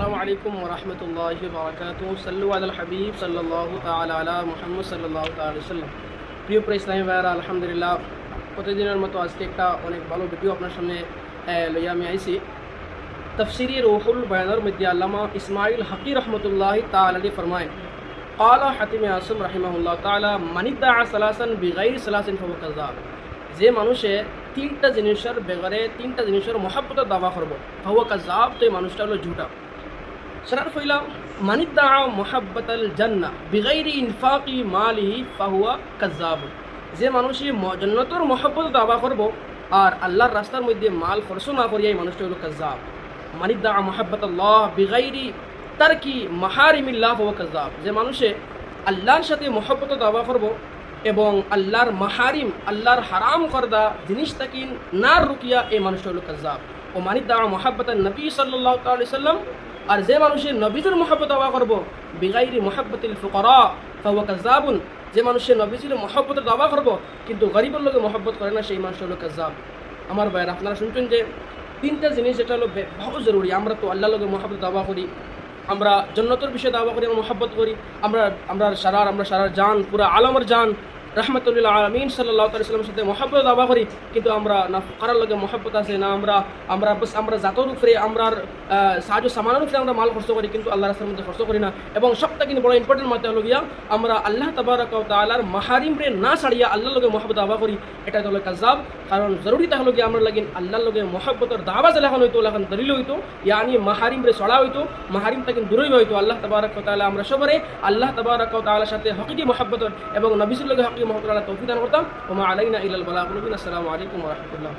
আসসালামু আলাইকুম ওয়া রাহমাতুল্লাহি ওয়া বারাকাতুহু। সাল্লু আলাল হাবিব সাল্লাল্লাহু তাআলা আলা মুহাম্মদ সাল্লাল্লাহু তাআলা আলাইহি ওয়াসাল্লাম। প্রিয় ইসলামী ভাইরা, আলহামদুলিল্লাহ প্রতিদিনের মতো আজকে একটা অনেক ভালো ভিডিও আপনার সামনে লইয়া আমি আইছি। তাফসিরি রুহুল বায়ানের মধ্যে আল্লামা ইসমাইল হকি রহমতুল্লাহি তাআলা আলাইহি ফরমায়, قال হাতিম আসম রাহিমাহুল্লাহ তাআলা, মান ইদ্দাআ সালাসান বিগাইরি সালাসিন ফাহুয়া কাযাব। যে মানুষে তিনটা জিনিসের বেগরে তিনটা জিনিসের মহাব্বতের দাবা করবো ফাহুয়া কাযাব, তো এই মানুষটা হলো ঝুটা। শরত হইলাম মান ইদ্দাআ মুহাব্বাতাল জান্নাহ বিগাইরি ইনফাকি মালিহি ফাহুয়া কাযাব। যে মানুষই জান্নাতের মহাব্বতের দাবা করবো আর আল্লাহর রাস্তার মধ্যে মাল খরচ না করিয়া এই মানুষটা হলো কাযাব। মান ইদ্দাআ মুহাব্বাতাল্লাহ বিগাইরি তারকি মাহারিমিল্লাহ ফাহুয়া কাযাব। যে মানুষে আল্লাহর সাথে মহব্বতের দাবা করবো এবং আল্লাহর মাহারিম, আল্লাহর হারাম করদা জিনিস তাকে না রুকিয়া, এই মানুষটা হলো কাযাব। ও মান ইদ্দাআ মুহাব্বাতান নবী সাল্লাল্লাহু তাআলা আলাইহি সাল্লাম, আর যে মানুষের নবীজির মহব্বত দাবা করবো বিগাইরি মুহাব্বাতিল ফুকারা ফাহুয়া কাযাবুন। যে মানুষের নবীজির মহব্বতের দাবা করবো কিন্তু গরিবের লোকে মহব্বত করে না, সেই মানুষটা হলো কাযাব। আমার ভাইয়েরা, আপনারা শুনছেন যে তিনটা জিনিস এটা হলো বহু জরুরি। আমরা তো আল্লাহর লোকে মহব্বত দাবা করি, আমরা জান্নাতের বিষয়ে দাবা করি, আমরা মহব্বত করি, আমরা সারা জান, পুরা আলমের জান রহমতুল্লিল আলমিন সাল্লাল্লাহু আলাইহি ওয়াসাল্লামের সাথে মহব্বত দাবা করি, কিন্তু আমরা না ফুকারার লগে মহব্বত আছে না, আমরা জাতর উপরে, আমরা সাহায্য সামানের উপরে আমরা মাল খরচ করি, কিন্তু আল্লাহ রাস্তার মধ্যে খরচ করি না। এবং সবটা কিন্তু বড় ইম্পর্টেন্ট মাত্রা হলো গিয়া আমরা আল্লাহ তাবারাক ওয়া তাআলার মাহারিম রে না ছাড়িয়া আল্লাহর লগে মহব্বত দাবা করি, এটা হলো কাযাব। কারণ জরুরিটা হলো গিয়া আমরা লাগিন আল্লাহর লগে মহব্বতের দাবা যখন হইতো, এখন দলিল হইতো, ইয়ানি মাহারিম রে ছড়া হইতো, মাহারিম তাকে দূরই হইতো। আল্লাহ তাবারাক ওয়া তাআলা আমরা সবারে আল্লাহ তাবারাক ওয়া তাআলার সাথে হকিকি মহব্বতের এবং নবীর লগে হকিকি মহব্বতের তৌফিক দান করতাম। ওয়া মা আলাইনা ইল্লাল বালাগ। আসসালামু আলাইকুম ওয়া রাহমাতুল্লাহ।